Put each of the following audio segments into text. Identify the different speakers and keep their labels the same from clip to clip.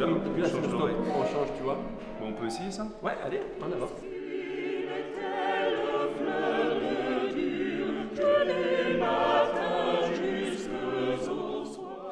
Speaker 1: celui-là.
Speaker 2: Et puis là, c'est le stop. On change, tu vois.
Speaker 1: Bon, on peut essayer ça?
Speaker 2: Ouais, allez, en avant.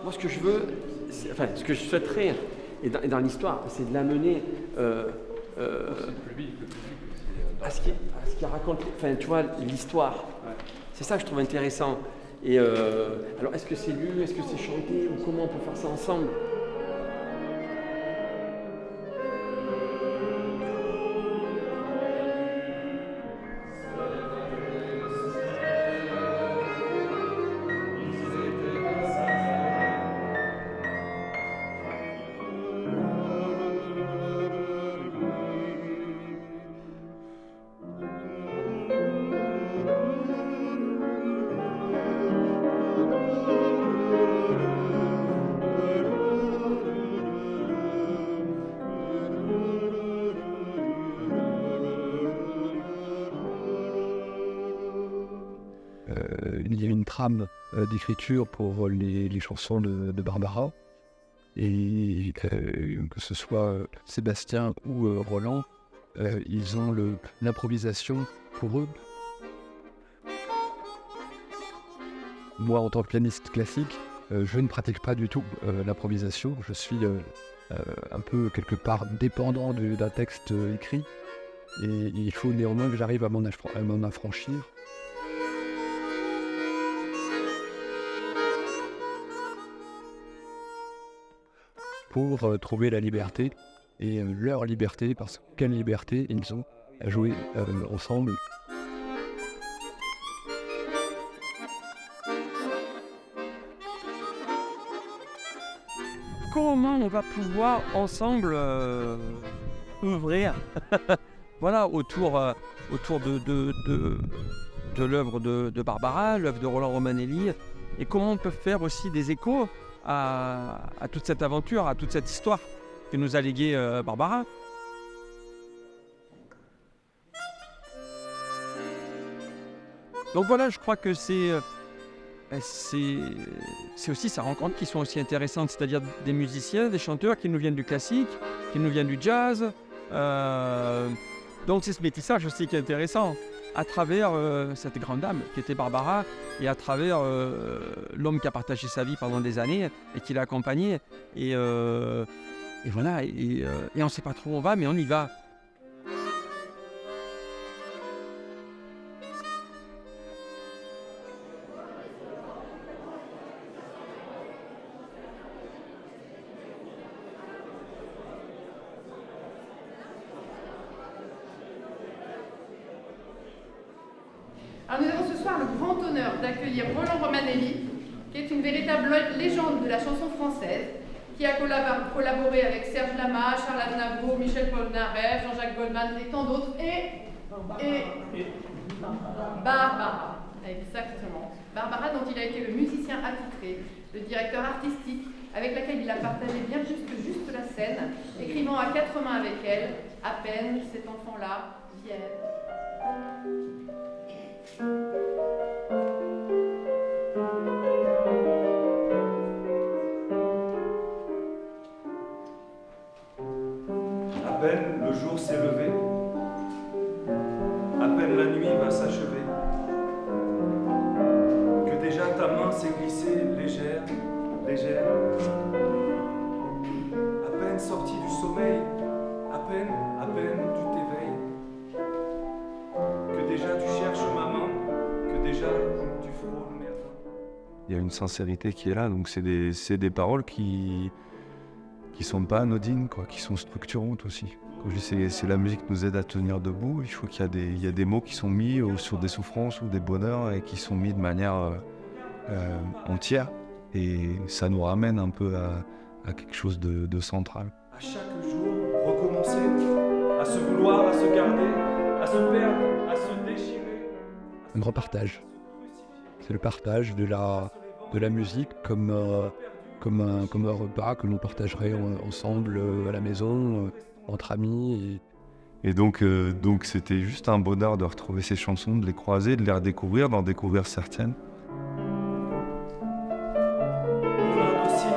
Speaker 2: Moi, ce que je veux, ce que je souhaiterais, et dans l'histoire, c'est de l'amener à ce qui raconte, enfin, tu vois, l'histoire.
Speaker 1: Ouais.
Speaker 2: C'est ça que je trouve intéressant. Et alors, est-ce que c'est lu, est-ce que c'est chanté, ou comment on peut faire ça ensemble?
Speaker 3: Il y a une trame d'écriture pour les chansons de Barbara. Et que ce soit Sébastien ou Roland, ils ont l'improvisation pour eux. Moi, en tant que pianiste classique, je ne pratique pas du tout l'improvisation. Je suis un peu quelque part dépendant d'un texte écrit. Et il faut néanmoins que j'arrive à m'en affranchir. Pour trouver la liberté, et leur liberté, parce que quelle liberté ils ont à jouer ensemble.
Speaker 2: Comment on va pouvoir ensemble œuvrer voilà, autour de l'œuvre de Barbara, l'œuvre de Roland Romanelli, et comment on peut faire aussi des échos à toute cette aventure, à toute cette histoire que nous a léguée Barbara. Donc voilà, je crois que c'est aussi sa rencontre qui sont aussi intéressantes, c'est-à-dire des musiciens, des chanteurs qui nous viennent du classique, qui nous viennent du jazz. Donc c'est ce métissage aussi qui est intéressant, à travers cette grande dame qui était Barbara, et à travers l'homme qui a partagé sa vie pendant des années et qui l'a accompagné. Et voilà, et on ne sait pas trop où on va, mais on y va.
Speaker 4: Alors nous avons ce soir le grand honneur d'accueillir Roland Romanelli, qui est une véritable légende de la chanson française, qui a collaboré avec Serge Lama, Charles Aznavour, Michel Polnareff, Jean-Jacques Goldman et tant d'autres, et Barbara, exactement. Barbara, dont il a été le musicien attitré, le directeur artistique, avec laquelle il a partagé bien juste la scène, écrivant à 4 mains avec elle, à peine cet enfant-là vienne.
Speaker 5: À peine le jour s'est levé, à peine la nuit va s'achever, que déjà ta main s'est glissée légère, légère. À peine sortie du sommeil, à peine tu t'éveilles, que déjà tu cherches ma main, que déjà tu frôles mes reins.
Speaker 1: Il y a une sincérité qui est là, donc c'est des paroles qui sont pas anodines, quoi, qui sont structurantes aussi. Comme je dis, c'est la musique qui nous aide à tenir debout. Il faut qu'il y a des mots qui sont mis sur des souffrances ou des bonheurs et qui sont mis de manière entière. Et ça nous ramène un peu à quelque chose de central.
Speaker 5: À chaque jour, recommencer, à se vouloir, à se garder, à se perdre, à se déchirer.
Speaker 3: Un grand partage. C'est le partage de la musique comme un repas que l'on partagerait ensemble à la maison, entre amis.
Speaker 1: Et donc c'était juste un bonheur de retrouver ces chansons, de les croiser, de les redécouvrir, d'en découvrir certaines.
Speaker 5: Mon indocile,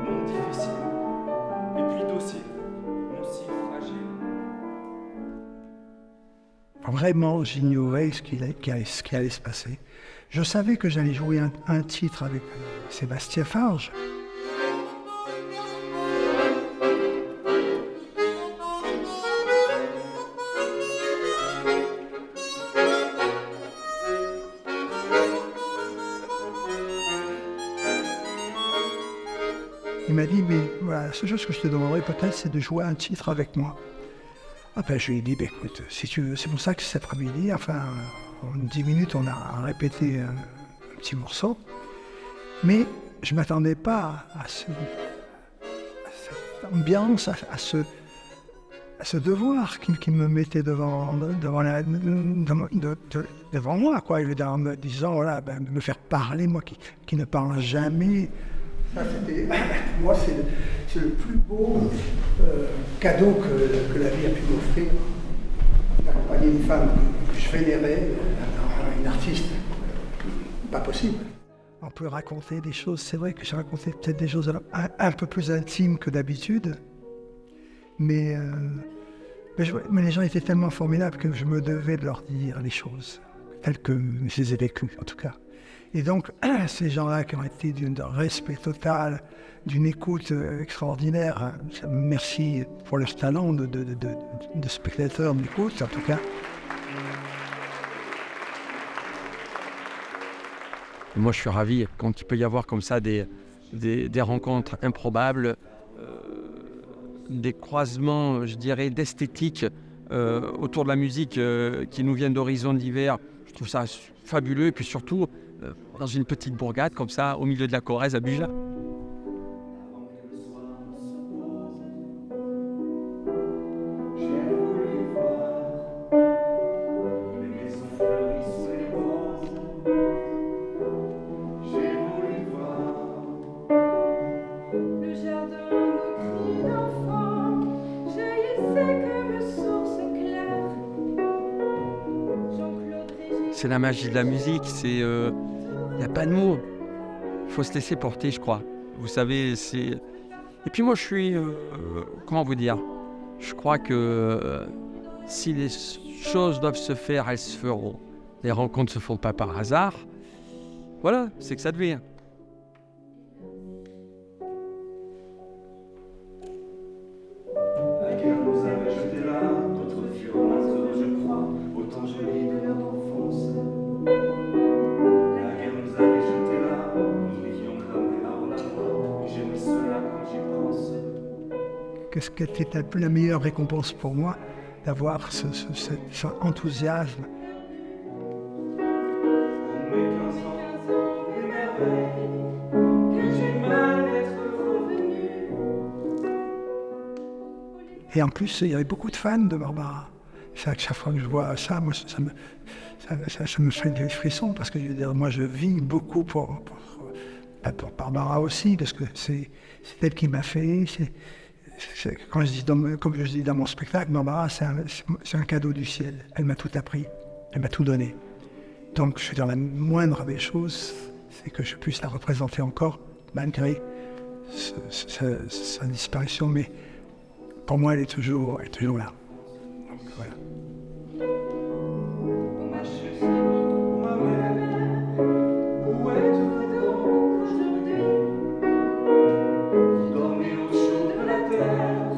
Speaker 5: mon difficile, et
Speaker 6: vraiment, j'ignorais ce qui allait se passer. Je savais que j'allais jouer un titre avec Sébastien Farge. Il m'a dit, mais voilà, la seule chose que je te demanderais peut-être, c'est de jouer un titre avec moi. Ah ben, je lui ai dit, écoute, si tu veux, c'est pour ça que cet après-midi, enfin, en 10 minutes, on a répété un petit morceau. Mais je ne m'attendais pas à cette ambiance, à ce devoir qu'il me mettait devant moi, quoi, en me disant, voilà, ben, de me faire parler, moi qui ne parle jamais. Ça, pour moi, c'est le plus beau cadeau que la vie a pu m'offrir. D'accompagner une femme que je vénérais, une artiste, pas possible. On peut raconter des choses, c'est vrai que j'ai raconté peut-être des choses un peu plus intimes que d'habitude, mais les gens étaient tellement formidables que je me devais de leur dire les choses, telles que je les ai vécues en tout cas. Et donc, ces gens-là qui ont été d'un respect total, d'une écoute extraordinaire, hein, merci pour leur talent de spectateurs d'écoute, en tout cas.
Speaker 2: Moi, je suis ravi quand il peut y avoir comme ça des rencontres improbables, des croisements, je dirais, d'esthétique autour de la musique qui nous viennent d'horizons divers. Je trouve ça fabuleux. Et puis surtout, dans une petite bourgade comme ça, au milieu de la Corrèze à Buja. C'est la magie de la musique, il n'y a pas de mots. Il faut se laisser porter, je crois. Vous savez, c'est... Et puis moi, je suis... comment vous dire ? Je crois que si les choses doivent se faire, elles se feront. Les rencontres ne se font pas par hasard. Voilà, c'est que ça devient.
Speaker 5: La guerre nous avait jetés là, d'autres furent moins heureux, je crois, autant jolis de leur enfance. La guerre nous avait jetés là, nous vivions cramés hors la loi, et j'ai mis cela quand j'y pense.
Speaker 6: Qu'est-ce qui était la meilleure récompense pour moi, d'avoir cet enthousiasme.
Speaker 5: Mes 15 ans, les merveilles, que j'ai mal d'être revenu.
Speaker 6: Et en plus, il y avait beaucoup de fans de Barbara. C'est vrai que chaque fois que je vois ça, moi, ça me fait des frissons, parce que je veux dire, moi, je vis beaucoup pour Barbara aussi, parce que c'est elle qui m'a fait. Comme je dis dans mon spectacle, Barbara, c'est un cadeau du ciel. Elle m'a tout appris, elle m'a tout donné. Donc, je veux dire, la moindre des choses, c'est que je puisse la représenter encore, malgré sa disparition. Mais pour moi, elle est toujours là. Donc, voilà.
Speaker 5: Ma mère, où êtes-vous donc aujourd'hui? Vous dormez au chaud de la terre,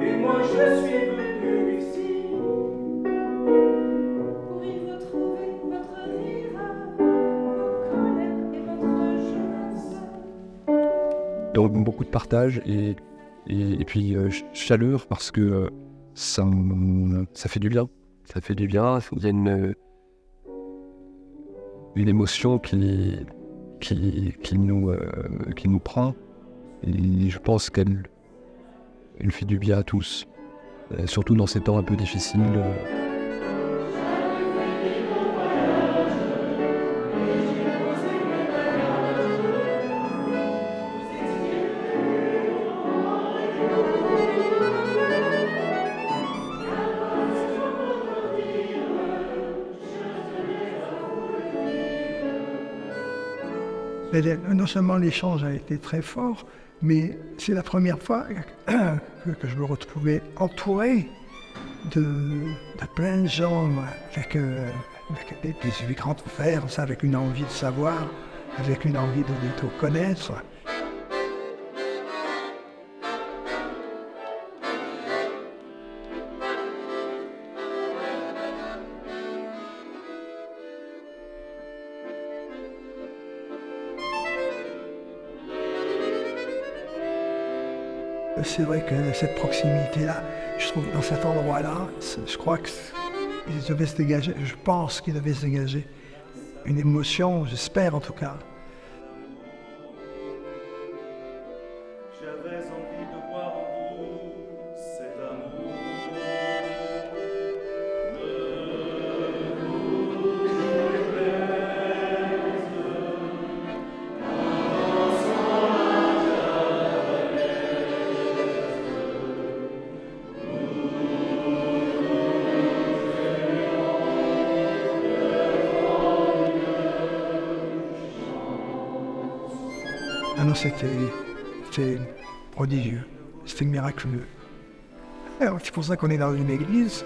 Speaker 5: et moi je suis venu ici
Speaker 7: pour y retrouver votre rire, vos colères et votre jeunesse.
Speaker 3: Donc beaucoup de partage et puis chaleur, parce que ça fait du bien. Ça fait du bien, il y a une émotion qui nous prend, et je pense qu'elle fait du bien à tous, surtout dans ces temps un peu difficiles.
Speaker 6: Mais non seulement l'échange a été très fort, mais c'est la première fois que je me retrouvais entouré de plein de gens avec des yeux grands ouverts, ça, avec une envie de savoir, avec une envie de tout connaître. C'est vrai que cette proximité-là, je trouve dans cet endroit-là, je crois qu'il devait se dégager, je pense qu'il devait se dégager une émotion, j'espère en tout cas.
Speaker 5: J'avais envie de voir en vous cet amour.
Speaker 6: Ah non, c'était prodigieux, c'était miraculeux. Alors, c'est pour ça qu'on est dans une église.